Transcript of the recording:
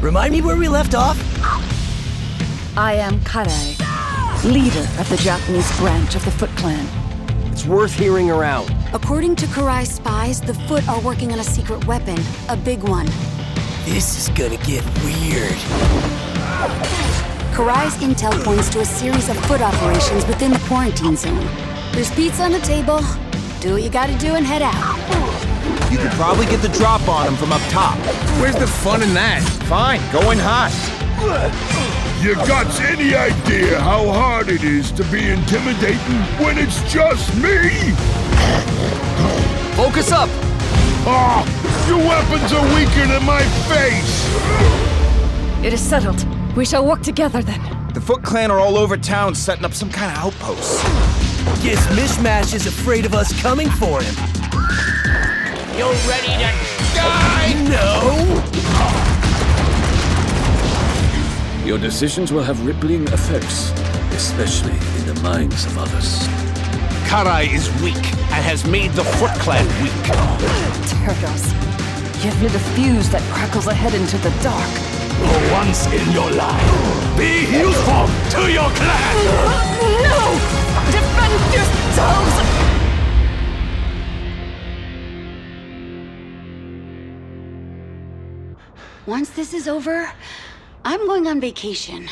Remind me where we left off? I am Karai, leader of the Japanese branch of the Foot Clan. It's worth hearing around. According to Karai's spies, the Foot are working on a secret weapon, a big one. This is gonna get weird. Karai's intel points to a series of Foot operations within the quarantine zone. There's pizza on the table. Do what you gotta do and head out. You could probably get the drop on him from up top. Where's the fun in that? Fine, go in hot. You got any idea how hard it is to be intimidating when it's just me? Focus up! Oh, your weapons are weaker than my face! It is settled. We shall work together then. The Foot Clan are all over town setting up some kind of outpost. Guess Mishmash is afraid of us coming for him. You ready to die? No! Your decisions will have rippling effects, especially in the minds of others. Karai is weak and has made the Foot Clan weak. Turtles, give me the fuse that crackles ahead into the dark. For once in your life, be useful to your clan! No! Defend yourselves! Once this is over, I'm going on vacation.